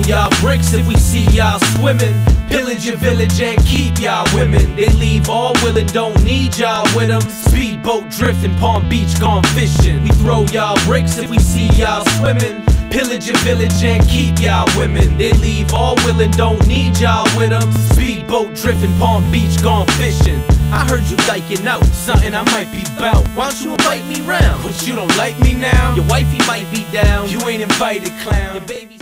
y'all bricks if we see y'all swimming. Pillage your village and keep y'all women. They leave all willing, don't need y'all with them. Speedboat drifting, Palm Beach gone fishing. We throw y'all bricks if we see y'all swimming. Pillage your village and keep y'all women. They leave all willing, don't need y'all with them. Speedboat drifting, Palm Beach gone fishing. I heard you diking out, something I might be bout. Why don't you invite me round? But you don't like me now. Your wifey might be down. You ain't invited, clown. Your baby's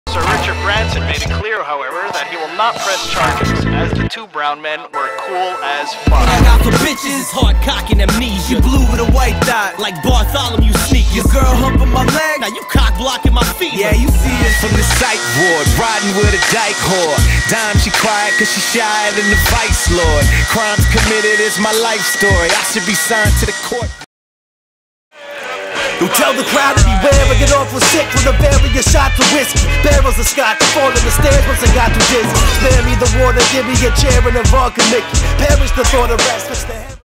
Sir Richard Branson made it clear, however, that he will not press charges, as the two brown men were cool as fuck. I got for bitches, hard cock and amnesia. You blue with a white dot, like Bartholomew sneakers. Your girl humping my leg, now you cock blocking my feet. Yeah, you see it from the psych ward, riding with a dyke whore. Dime, she cried cause she shied than the vice lord. Crimes committed is my life story. I should be signed to the court. Who tell the crowd to beware and get off with sick with a various shots of whiskey. Barrels of scotch, fall in the stairs once I got too dizzy. Spare me the water, give me a chair and a vodka Mickey. Perish the thought of rest, fix the head.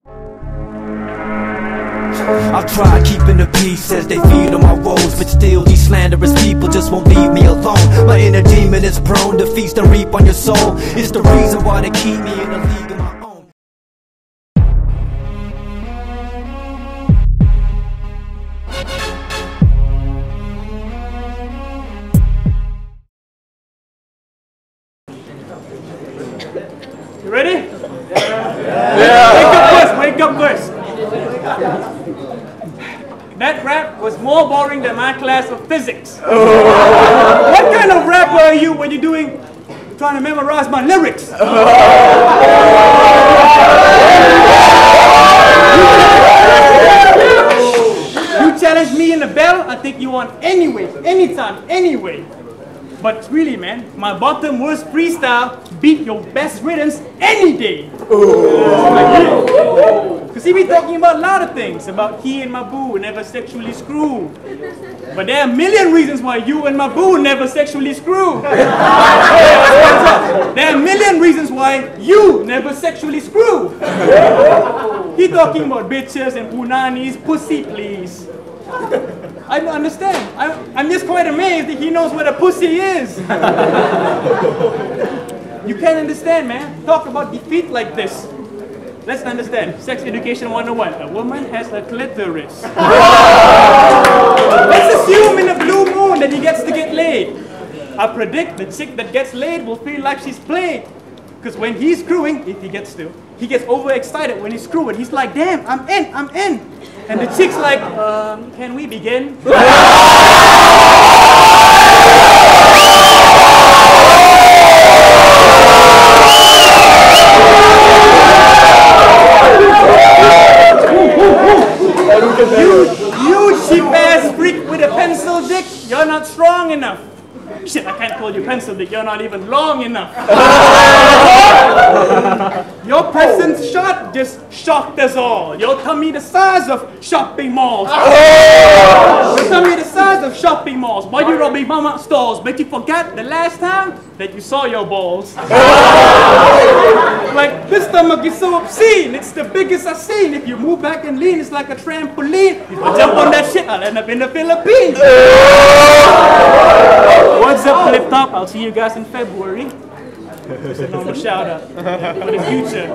I've tried keeping the peace as they feed on my woes, but still these slanderous people just won't leave me alone. My inner demon is prone to feast and reap on your soul. It's the reason why they keep me in a league of my own. You ready? Yeah. Wake up first. That rap was more boring than my class of physics. What kind of rapper are you when you're trying to memorize my lyrics? You challenge me in the battle, I think you won anyway, anytime, anyway. But really, man, my bottom worst freestyle beat your best riddance any day. Because he be talking about a lot of things, about he and my boo never sexually screw. But there are a million reasons why you and my boo never sexually screw. There are a million reasons why you never sexually screw. He talking about bitches and punanis, pussy please. I don't understand. I'm just quite amazed that he knows what a pussy is. You can't understand, man. Talk about defeat like this. Let's understand. Sex education 101. A woman has a clitoris. Let's assume in a blue moon that he gets to get laid. I predict the chick that gets laid will feel like she's played. Because when he's screwing, if he gets to, he gets overexcited when he's screwing. He's like, damn, I'm in, I'm in. And the chick's like, can we begin? You cheap-ass freak with a pencil dick, you're not strong enough. Shit, I can't call you pencil dick, you're not even long enough. Your present shot just shocked us all. Your tummy the size of shopping malls. Your tummy the size of shopping malls. Why you robbing mama stores? But you forgot the last time that you saw your balls. Like, this stomach is so obscene. It's the biggest I've seen. If you move back and lean, it's like a trampoline. If I jump on that shit, I'll end up in the Philippines. What's up, Flip Top? I'll see you guys in February. Just a normal shout out for the future.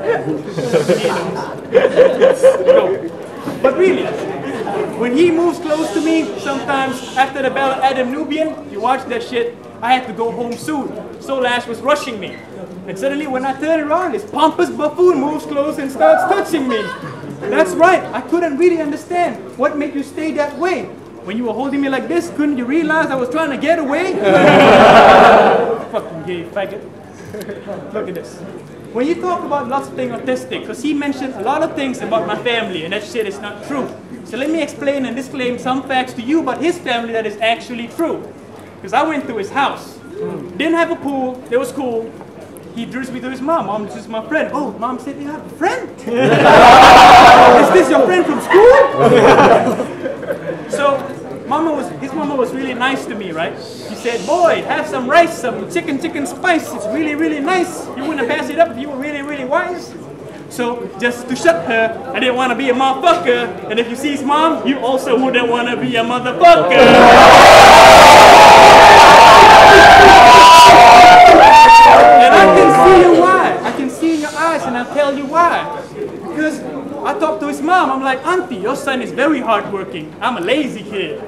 But really, when he moves close to me, sometimes after the Bell Adam Nubian, you watch that shit, I had to go home soon. So Lash was rushing me. And suddenly when I turn around, this pompous buffoon moves close and starts touching me. That's right, I couldn't really understand what made you stay that way. When you were holding me like this, couldn't you realize I was trying to get away? Fucking gay faggot. Look at this. When you talk about Lux being autistic, because he mentioned a lot of things about my family, and that shit is not true. So let me explain and disclaim some facts to you about his family that is actually true. Because I went to his house. Didn't have a pool, it was cool. He introduced me to his mom. Mom, this is my friend. Oh, mom said you have a friend? Is this your friend from school? So, his mama was really nice to me, right? She said, boy, have some rice, some chicken spice. It's really, really nice. You wouldn't pass it up if you were really, really wise. So, just to shut her, I didn't want to be a motherfucker. And if you see his mom, you also wouldn't want to be a motherfucker. And I can see you why. I can see in your eyes, and I'll tell you why. Because I talked to his mom. I'm like, Auntie, your son is very hardworking. I'm a lazy kid.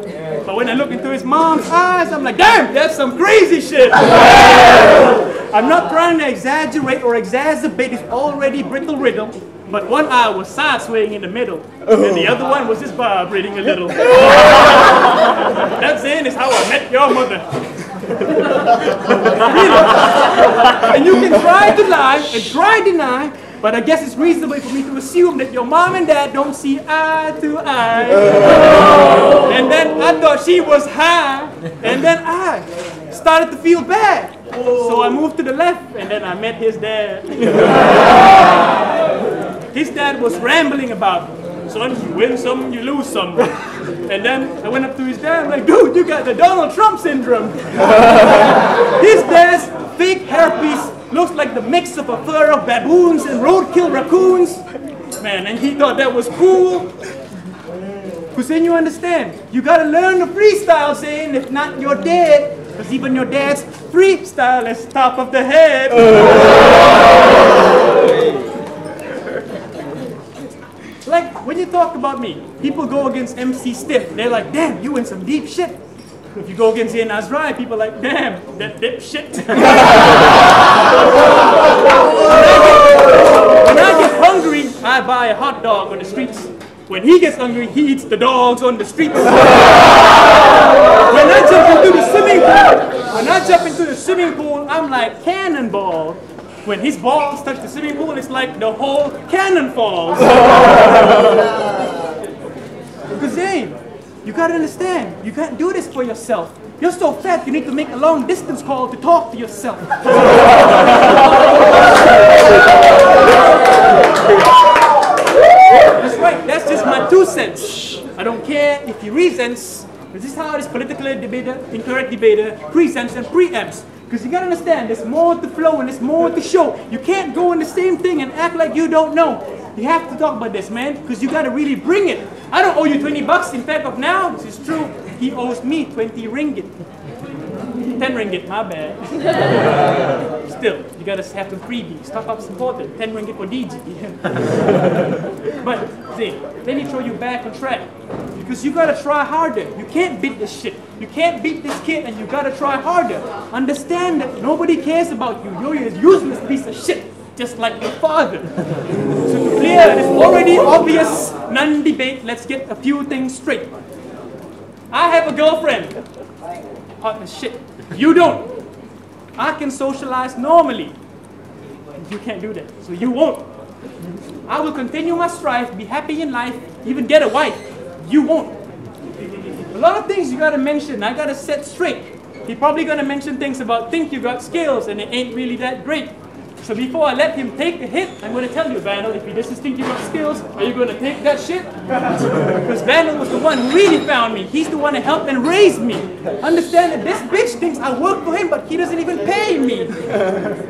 But when I look into his mom's eyes, I'm like, damn, that's some crazy shit. I'm not trying to exaggerate or exacerbate his already brittle rhythm, but one eye was side swaying in the middle, and the other one was just vibrating a little. That Zane is how I met your mother. And you can try to lie and try to deny, but I guess it's reasonable for me to assume that your mom and dad don't see eye to eye. And then I thought she was high, and then I started to feel bad. So I moved to the left, and then I met his dad. His dad was rambling about, son, you win some, you lose some. And then I went up to his dad, I'm like, dude, you got the Donald Trump syndrome. His dad's fake hairpiece looks like the mix of a fur of baboons and roadkill raccoons. Man, and he thought that was cool. Because then you understand, you gotta learn the freestyle, saying if not, you're dead. Because even your dad's freestyle is top of the head. Like, when you talk about me, people go against MC Stiff. They're like, damn, you in some deep shit. If you go against Zain Azrai, people are like, damn, that dip shit. When I get hungry, I buy a hot dog on the streets. When he gets hungry, he eats the dogs on the streets. When I jump into the swimming pool, I'm like cannonball. When his balls touch the swimming pool, it's like the whole cannon falls. Because Zane, you gotta understand, you can't do this for yourself. You're so fat, you need to make a long distance call to talk to yourself. That's right, that's just my 2 cents. I don't care if he resents. This is how this political debater, incorrect debater, presents and preempts. Because you gotta understand, there's more to flow and there's more to show. You can't go in the same thing and act like you don't know. You have to talk about this, man, because you gotta really bring it. I don't owe you 20 bucks. In fact, of now, this is true. He owes me 20 ringgit. 10 ringgit, my bad. Still, you gotta have some freebies. Top up's important. 10 ringgit for DG. But, Zane, let me throw you back on track. Because you gotta try harder. You can't beat this shit. You can't beat this kid, and you gotta try harder. Understand that nobody cares about you. You're a useless piece of shit, just like your father. So to clear this already obvious non-debate, let's get a few things straight. I have a girlfriend. Hot as shit. You don't. I can socialize normally. You can't do that, so you won't. I will continue my strife, be happy in life, even get a wife. You won't. A lot of things you gotta mention, I gotta set straight. He's probably gonna mention things about think you got skills and it ain't really that great. So before I let him take the hit, I'm gonna tell you, Vandal, if he doesn't think you got skills, are you gonna take that shit? Because Vandal was the one who really found me. He's the one who helped and raised me. Understand that this bitch thinks I work for him, but he doesn't even pay me.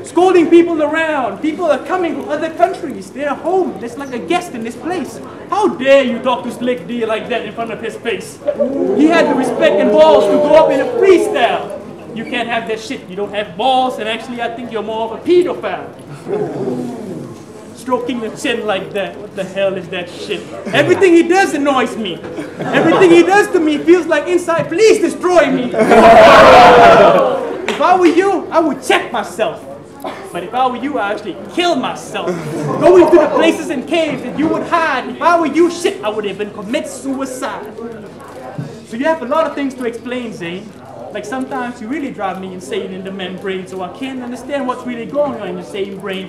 Scolding people around. People are coming from other countries. They're home. There's like a guest in this place. How dare you talk to Slick D like that in front of his face? He had the respect and balls to go up in a freestyle. You can't have that shit. You don't have balls, and actually I think you're more of a pedophile. Stroking the chin like that. What the hell is that shit? Everything he does annoys me. Everything he does to me feels like inside, please destroy me. If I were you, I would check myself. But if I were you, I'd actually kill myself. Go into the places and caves that you would hide. If I were you, shit, I would even commit suicide. So you have a lot of things to explain, Zane. Like sometimes you really drive me insane in the membrane, so I can't understand what's really going on in the same brain.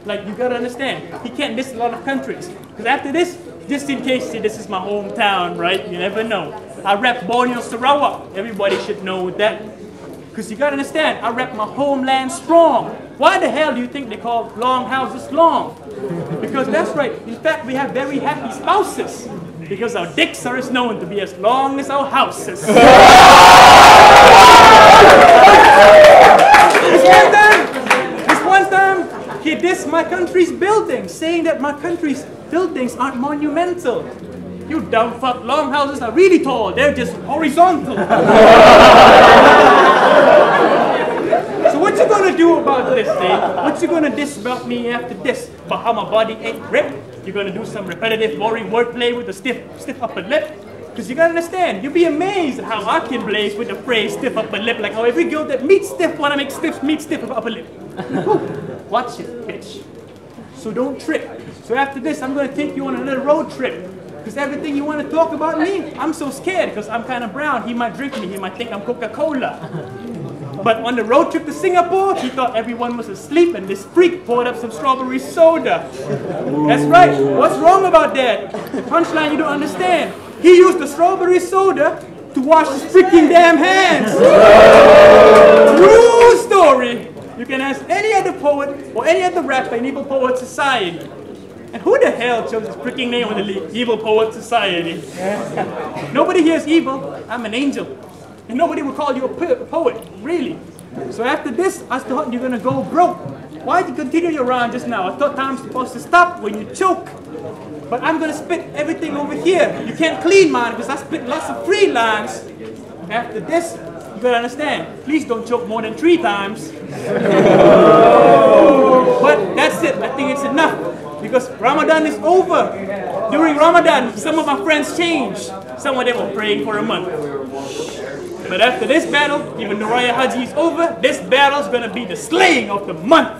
Like you gotta understand, he can't miss a lot of countries. Because after this, just in case, see, this is my hometown, right? You never know. I rep Borneo Sarawak. Everybody should know that. Because you gotta understand, I rep my homeland strong. Why the hell do you think they call long houses long? Because that's right. In fact, we have very happy spouses. Because our dicks are as known to be as long as our houses. This one time, he dissed my country's buildings, saying that my country's buildings aren't monumental. You dumb fuck, long houses are really tall, they're just horizontal. do about this, Zane? What you gonna diss about me after this? About how my body ain't ripped? You're gonna do some repetitive, boring wordplay with a stiff upper lip? Because you gotta understand, you'll be amazed at how I can blaze with the phrase stiff upper lip, like how every girl that meets stiff wanna make stiff meet stiff upper lip. Watch it, bitch. So don't trip. So after this, I'm gonna take you on a little road trip. Because everything you want to talk about me, I'm so scared because I'm kind of brown. He might drink me, he might think I'm Coca-Cola. But on the road trip to Singapore, he thought everyone was asleep and this freak poured up some strawberry soda. That's right, what's wrong about that? Punchline you don't understand. He used the strawberry soda to wash his freaking damn hands. True story. You can ask any other poet or any other rapper in Evil Poet Society. And who the hell chose this freaking name of the league? Evil Poet Society. Nobody here is evil. I'm an angel. And nobody will call you a poet, really. So after this, I thought you're gonna go broke. Why'd you continue your round just now? I thought time's supposed to stop when you choke. But I'm gonna spit everything over here. You can't clean mine because I spit lots of free lines. After this, you gotta understand, please don't choke more than 3 times. But that's it, I think it's enough. Because Ramadan is over. During Ramadan, some of my friends changed. Some of them were praying for a month. But after this battle, even though Raya Haji is over, this battle is gonna be the slaying of the month.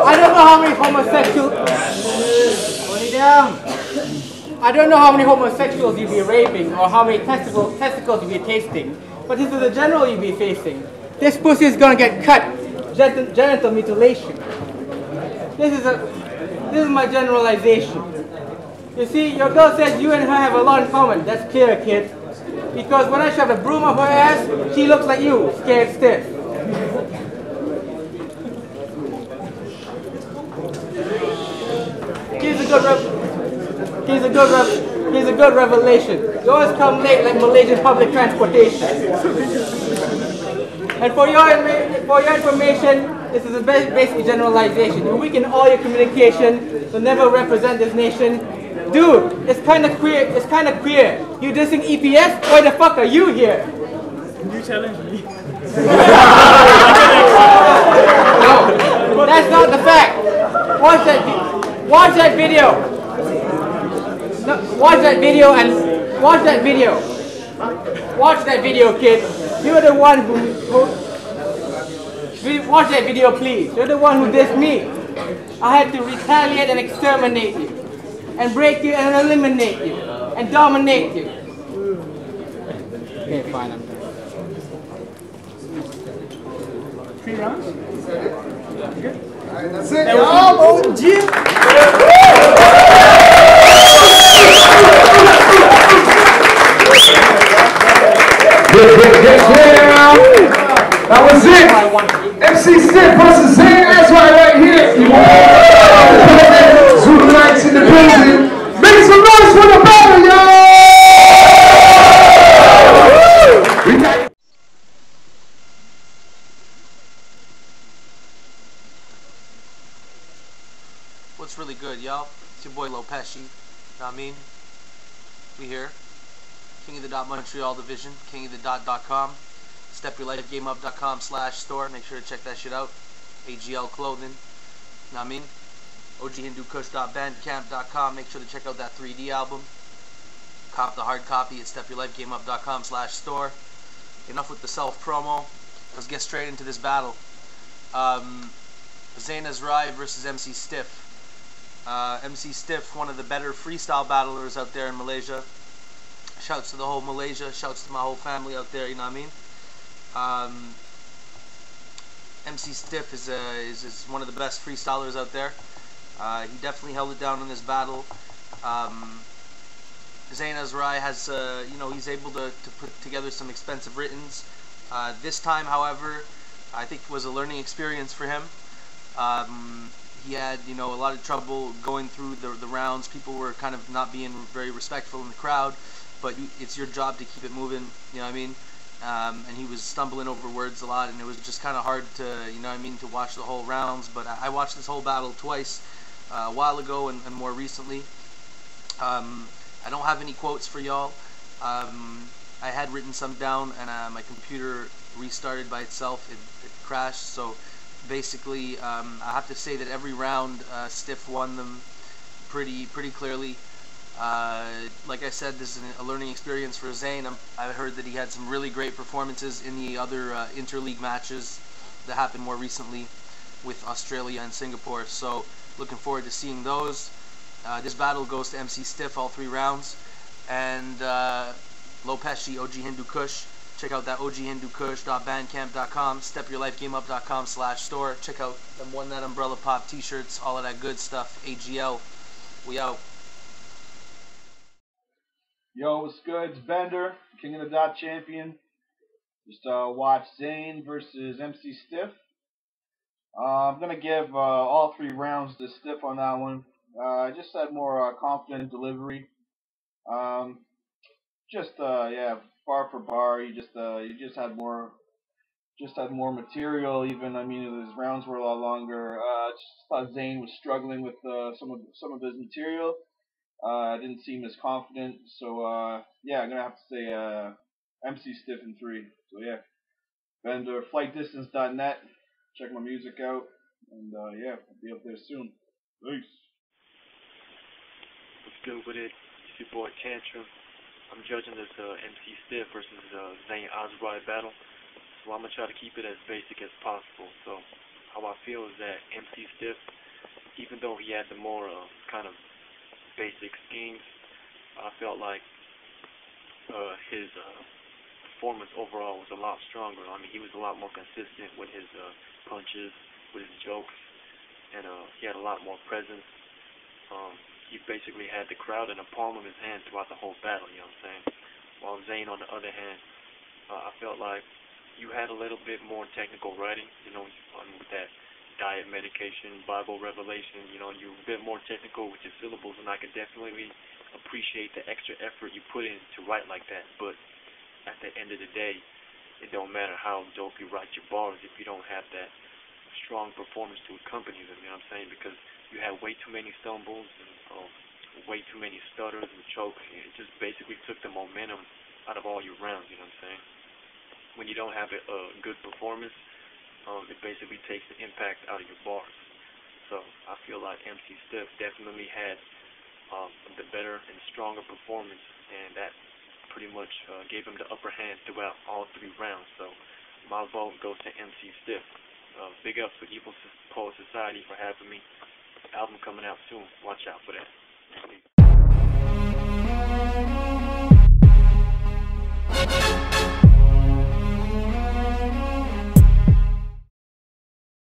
I don't know how many homosexuals. I don't know how many homosexuals you'll be raping or how many testicles you'll be tasting, but this is the general you'll be facing. This pussy is gonna get cut, genital mutilation. This is my generalization. You see, your girl says you and her have a lot in common. That's clear, kid. Because when I shove a broom up her ass, she looks like you, scared stiff. Here's a good revelation. You always come late like Malaysian public transportation. And for your information, this is a basic generalization. You're weak in all your communication, so never represent this nation. Dude, it's kind of queer. It's kind of queer. You dissing EPS? Why the fuck are you here? You challenge me. No, that's not the fact. Watch that video. No, watch that video, kid. You're the one who watch that video, please. You're the one who dissed me. I had to retaliate and exterminate you, and break you and eliminate you, and dominate you. Okay, fine. I'm done. 3 rounds? Good. That's it, That was OG. That was it. MC Stiff versus Zain Azrai right here. Zulu Knights in the building. Make some noise for the battle, y'all! What's really good, y'all? It's your boy Loe Pesci. Know what I mean? We here. King of the Montreal division. KingofTheDot.com. StepYourLifeGameUp.com/store. Make sure to check that shit out. AGL clothing. Know what I mean? OG Hindu Kush.bandcamp.com. Make sure to check out that 3D album. Cop the hard copy at StepYourLifeGameUp.com/store. Enough with the self promo. Let's get straight into this battle. Zain Azrai versus MC Stiff. MC Stiff, one of the better freestyle battlers out there in Malaysia. Shouts to the whole Malaysia. Shouts to my whole family out there. You know what I mean? MC Stiff is one of the best freestylers out there. He definitely held it down in this battle. Zain Azrai has, he's able to put together some expensive writtens. This time, however, I think it was a learning experience for him. He had, a lot of trouble going through the rounds. People were kind of not being very respectful in the crowd, but it's your job to keep it moving, you know what I mean? And he was stumbling over words a lot, and it was just kind of hard to, to watch the whole rounds. But I watched this whole battle twice, a while ago and more recently. I I don't have any quotes for y'all. I had written some down, and my computer restarted by itself. It crashed. So basically, I have to say that every round, Stiff won them pretty clearly. Like I said, this is a learning experience for Zane. I heard that he had some really great performances in the other interleague matches that happened more recently with Australia and Singapore. So looking forward to seeing those. This battle goes to MC Stiff all 3 rounds. And Loe Pesci, OG Hindu Kush. Check out that oghindukush.bandcamp.com, stepyourlifegameup.com/store. Check out them One That Umbrella Pop t-shirts, all of that good stuff. AGL, we out. Yo, what's good? It's Bender, King of the Dot champion. Just watch Zane versus MC Stiff. I'm going to give all 3 rounds to Stiff on that one. I just had more confident delivery. Yeah, bar for bar, you just had more material. Even, I mean, his rounds were a lot longer. Just thought Zane was struggling with some of his material. I didn't seem as confident, so yeah, I'm gonna have to say MC Stiff in 3. So yeah, Bender, flightdistance.net. Check my music out, and yeah, I'll be up there soon. Peace. What's good with it? It's your boy Tantrum. I'm judging this MC Stiff versus Zain Azrai battle, so I'm gonna try to keep it as basic as possible. So how I feel is that MC Stiff, even though he had the more kind of basic schemes, I felt like his performance overall was a lot stronger. I mean, he was a lot more consistent with his punches, with his jokes, and he had a lot more presence. He basically had the crowd in the palm of his hand throughout the whole battle, you know what I'm saying? While Zane, on the other hand, I felt like you had a little bit more technical writing, you know, with that diet medication, Bible revelation, you know, you're a bit more technical with your syllables, and I could definitely appreciate the extra effort you put in to write like that. But at the end of the day, it don't matter how dope you write your bars if you don't have that strong performance to accompany them, you know what I'm saying? Because you had way too many stumbles and way too many stutters and chokes. It just basically took the momentum out of all your rounds, you know what I'm saying? When you don't have a good performance, it basically takes the impact out of your bars. So I feel like MC Stiff definitely had the better and stronger performance, and that pretty much gave him the upper hand throughout all 3 rounds. So my vote goes to MC Stiff. Big ups for Evil Poet Society for having me. Album coming out soon. Watch out for that.